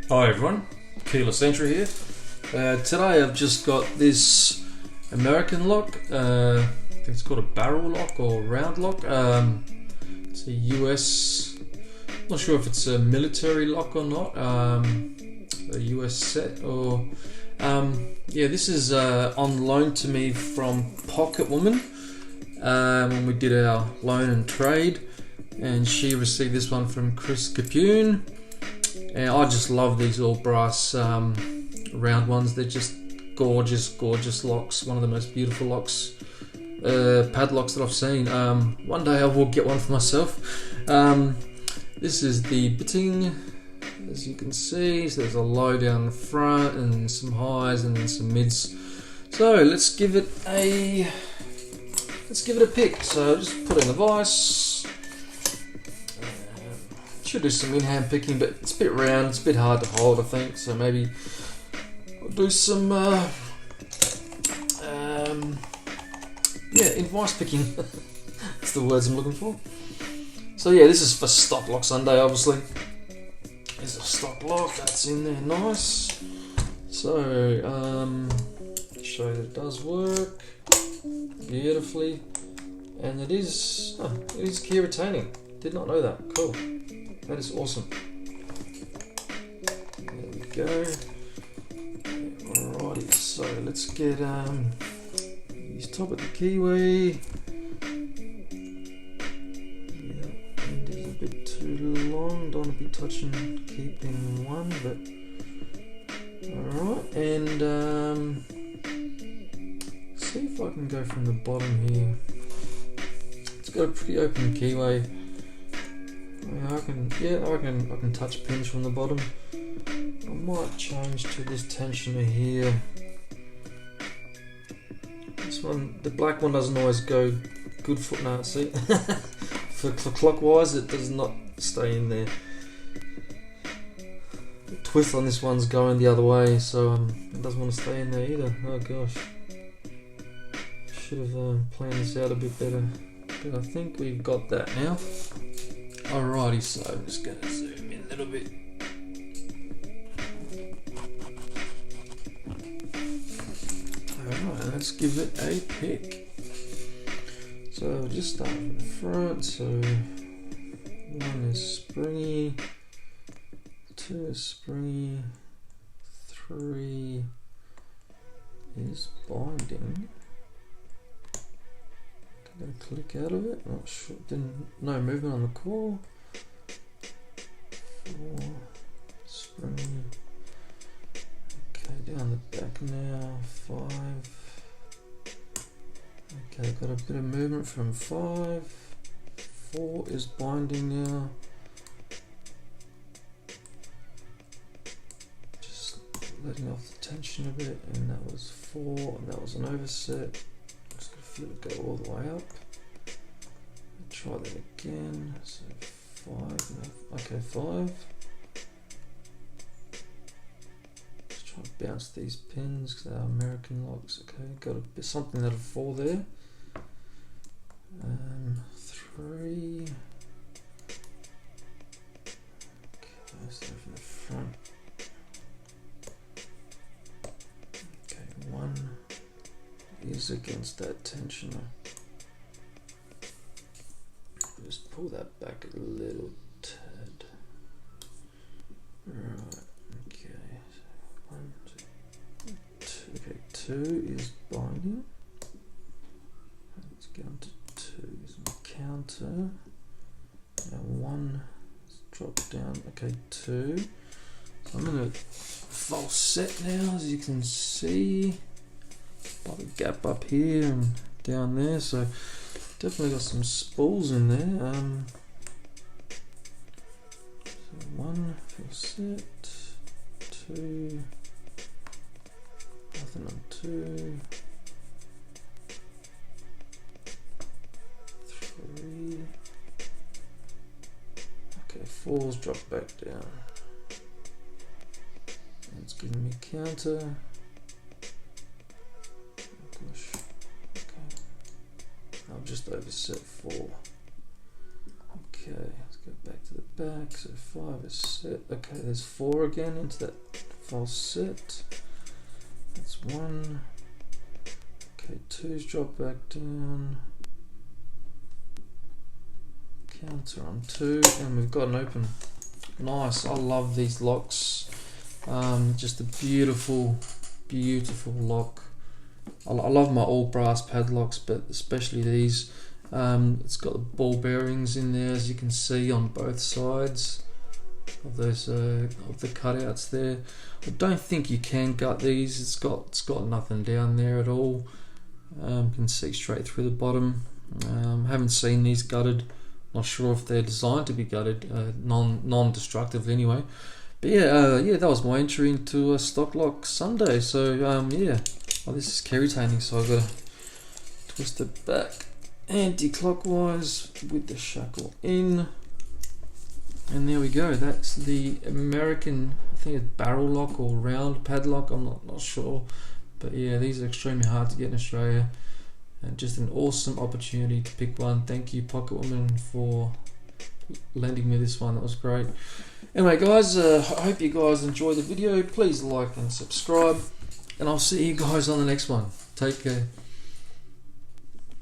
Hi everyone, Keyless Entry here. Today I've just got this American lock. I think it's called a barrel lock or round lock. It's a US, not sure if it's a military lock or not. A US set or yeah. This is on loan to me from Pocket Woman when we did our loan and trade, and she received this one from Chris Capune. And I just love these all brass round ones. They're just gorgeous locks. One of the most beautiful locks, padlocks that I've seen. One day I will get one for myself. This is the bitting, as you can see. So there's a low down the front and some highs and then some mids. So let's give it a pick. So just put it in the vise. Should do some in-hand picking, but it's a bit round, it's a bit hard to hold, I think, so maybe I'll do some in-vise picking. That's the words I'm looking for. So yeah, this is for StockLockSunday, obviously. There's a stock lock, that's in there, nice. So, show that it does work beautifully, and it is key retaining. Did not know that, cool. That is awesome. There we go. Alrighty, so let's get use top of the kiwi. Yeah, end is a bit too long. Don't want to be touching keeping one, but alright, and see if I can go from the bottom here. It's got a pretty open keyway. I reckon I can touch pins from the bottom. I might change to this tensioner here. This one, the black one doesn't always go good for, no, see? for clockwise, it does not stay in there. The twist on this one's going the other way, so it doesn't want to stay in there either. Oh gosh. Should have planned this out a bit better. But I think we've got that now. Alrighty, so I'm just going to zoom in a little bit. Alright, let's give it a pick. So we'll just start from the front. So 1 is springy, 2 is springy, 3 is binding. Gonna click out of it, not sure, no movement on the core. 4, spring. Okay, down the back now, 5. Okay, got a bit of movement from 5. 4 is binding now. Just letting off the tension a bit, and that was 4, and that was an overset. Let it go all the way up. Try that again. So 5. Okay, 5. Just try to bounce these pins because they're American locks. Okay, got a bit something that'll fall there. 3. Okay, so from the front. Okay, 1. Is against that tensioner. Just pull that back a little tad. Right, okay. So 1, 2. Okay, 2 is binding. Let's get on to 2 is my counter. Now 1 is dropped down. Okay, 2. So I'm in a false set now, as you can see. By the gap up here and down there, so definitely got some spools in there. So 1 full set, 2, nothing on 2, 3. Okay, 4's dropped back down. It's giving me counter. I've just overset 4. Okay, let's go back to the back. So 5 is set. Okay, there's 4 again into that false set. That's 1. Okay, 2's drop back down. Counter on 2, and we've got an open. Nice. I love these locks. Just a beautiful lock. I love my all brass padlocks, but especially these. It's got the ball bearings in there, as you can see on both sides of those of the cutouts there. I don't think you can gut these. It's got nothing down there at all. Can see straight through the bottom. Haven't seen these gutted. Not sure if they're designed to be gutted, non-destructively anyway. But yeah, that was my entry into StockLockSunday. So yeah, this is carry retaining, so I've got to twist it back anti-clockwise with the shackle in, and there we go. That's the American, I think it's barrel lock or round padlock. I'm not sure, but yeah, these are extremely hard to get in Australia. And just an awesome opportunity to pick one. Thank you, Pocket Woman, for lending me this one. That was great. Anyway, guys, I hope you guys enjoyed the video. Please like and subscribe, and I'll see you guys on the next one. Take care.